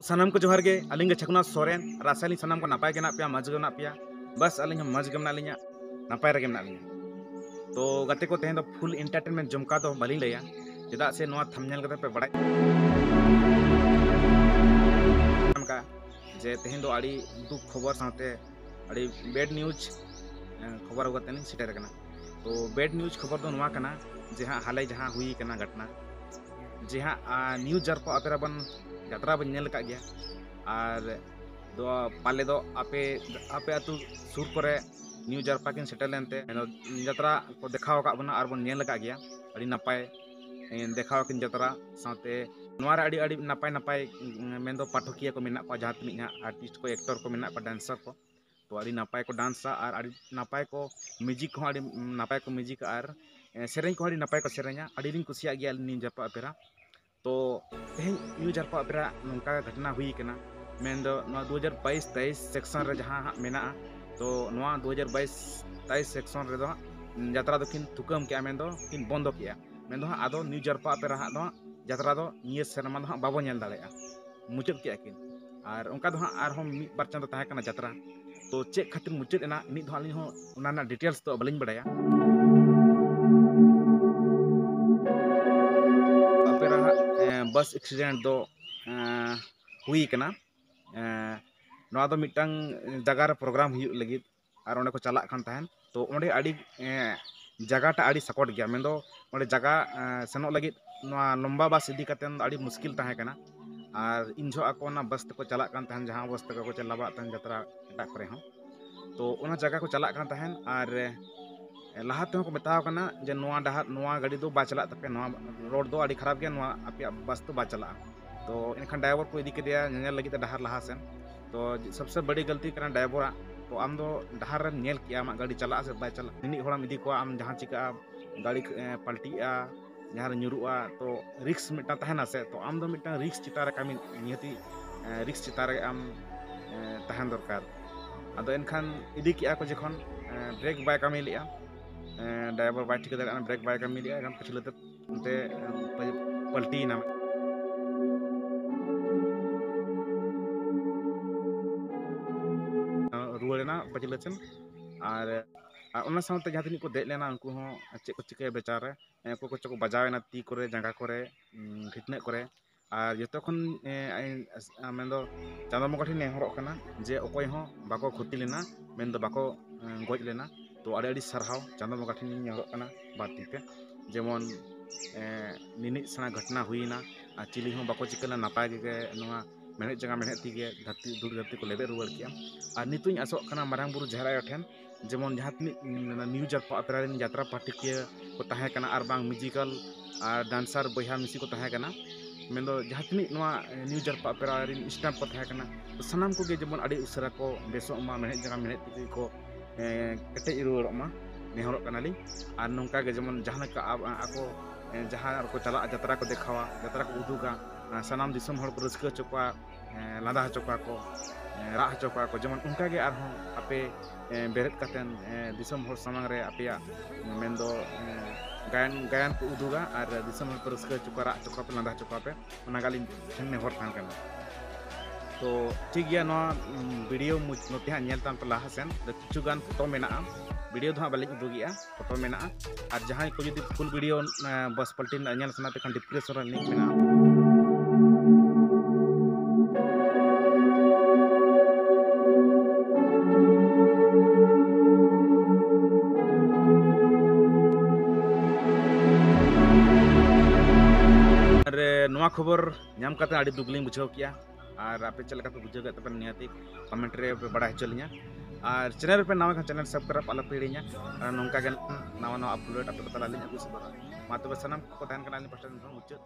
सनम को जोहार गे अलिंग छकुना सोरेन रासायनिक सनम को नपाय के ना पिया मज ना पिया बस अलिंग मज के ना लिया नपाय रगे ना लिया तो गते को तेहें फुल एंटरटेनमेंट जमका तो बलिंग लैया चेदा से नोआ थंबनेल कते पे बड़ाय का जे तेहें आड़ी दुख खबर साथे आड़ी बैड न्यूज खबर होगते नहीं सेटर कना तो बैड न्यूज खबर दो नोआ कना जे हां हाले जहां हुई कना घटना जे हां न्यूज जरपा अपेरा बन यात्रा बन नेल का गया और दो पाले दो आपे आपे अतु सुर करे न्यू जरपा किन सेटल लेनते यात्रा को देखाव का बना और बन नेल का गया अड़ी नपाय देखाव किन यात्रा साथे नोरा अड़ी अड़ी नपाय नपाय मेंदो पाठकिया को मेना को जहां तनी आर्टिस्ट को एक्टर को मेना को डांसर को तो अड़ी नपाय को डांसा और अड़ी नपाय को म्यूजिक को अड़ी नपाय को म्यूजिक और सेरेंज को अड़ी नपाय को सेरेंजा अड़ी लिंग कुसिया गया न्यू जरपा अपेरा तो तेहें न्यू जरपा अपेरा नौका घटना हुई कना मेंदो 2022-23 सेक्शन रे जहां मेना तो 2022-23 सेक्शन रे दो यात्रा दो किन थुकम के मेंदो किन बंद किया मेंदो आदो न्यू जरपा अपेरा दो यात्रा दो निये सेरमा दो बाबो नेल दाड़ेया मुचाद किया किन और उनका दो आर हम मी बार चांदो ताहे कना यात्रा तो चेक खातिर मुचाद एना नि दो आली हो उनाना डिटेल्स तो बलिंग बड़ाया अपेरा बस एक्सीडेंट दो हुई कना नोआ दो मिटंग जगह रे प्रोग्राम हुई लगित और ओंडे को चला खान तहन तो ओंडे आड़ी जगहटा आड़ी सकट गया मेंदो ओंडे जगह सेनो लगित नोआ लंबा बस इदी कतेन आड़ी मुश्किल ताहे कना और इन जो आको ना बस को चला खान तहन जहां बस तक को चलाबा तहन यात्रा एटा करे हो तो ओना जगह को चला खान तहन और लहाते को बताव कना जे नोआ डहार नोआ गाड़ी दो बा चला तपे नोआ रोड दो आड़ी खराब गया नोआ आपे बस तो बा चला तो इनखान ड्राइवर को इदी के दिया नेल लगी डहार लहा सेन तो सबसे बड़ी गलती करना ड्राइवर तो आम दो डहार रे नेल किया आम गाड़ी चला से बाय चला निनी होड़ाम इदी को आम जहां चिका गाड़ी पलटिया जहां रे तो रिक्स मिटा तहना से तो आम दो मिटा रिक्स चिता रे कामी नियति रिक्स चिता रे आम तहन दरकार आदो इनखान इदी किया को जखन ब्रेक बाय कामी लिया ड्राइवर बाय ठीक दाड़ा ब्रेक बाय कामी लिया एम पछलते ते पलटी ना रुआना पचलचन और उन्ना सामते जहां तनी को दे लेना उनको हो चे को चिके बेचारे को को बजावेना ती करे जंगा करे घिटने करे और जतो खन मेंदो चांदो मगठी ने हरक कना जे ओकोय हो बाको खुती लेना मेंदो बाको गज लेना तो आड़ी आड़ी सरहाव चांदो मगठी ने हरक कना बाती पे जेमन निनित सना घटना हुईना चिली हो बाको चिकला नापाय गे नोआ मेहनत जगह मेहनत तीगे धरती दूर धरती को लेबे रुआड़ किया और नितुኝ आसोक कना मारांग बुरु जहरा ठेन जेमन जहां तनी न्यू जरपा अपेरा यात्रा पार्टी के को ताहे कना और बांग म्यूजिकल और डांसर बहा मिसी को ताहे कना मेंदो जहां तनी नोआ न्यू जरपा अपेरा स्टाफ को ताहे कना तो सनाम को गे जेमन आड़ी उसरा को बेसो मा मेहनत जगह मेहनत तीगे को कटे रुआड़ मा नेहरक कना ली और नोंका गे जेमन जहां का आको जहां को चला यात्रा को देखावा यात्रा को उदुगा सनाम दिसम हड़ को रस्क चोका लादा चोका को रा चोका को जेमन उनका गे आर आपे बेरेत कातेन दिसम हड़ सामंग रे आपया मेंदो गायन गायन को उदुगा और दिसम हड़ को रस्क चोका रा चोका पे लादा चोका पे ओना गाली ठेन हड़ थान कना तो ठीक गया नो वीडियो नोते हां नेल तान पे लाहा सेन किछु गान फोटो मेना वीडियो दो बालिक उदुगिया फोटो मेना और जहां को जदी फुल वीडियो बस पलटिन नेल सना ते खान डिस्क्रिप्शन रे लिंक मेना नवा खबर नाम करते आड़ी दुगलिंग बुझाव किया और आपे चल पे बुझाव गए तब नियति कमेंट रे पे बड़ा चलिया और चैनल पे नवा चैनल सब्सक्राइब आला पेड़िया और नौका नवा नवा अपलोड आप तला लिंग अगु सब मा तबे सनम को तहन कना पास्टर मुचाद।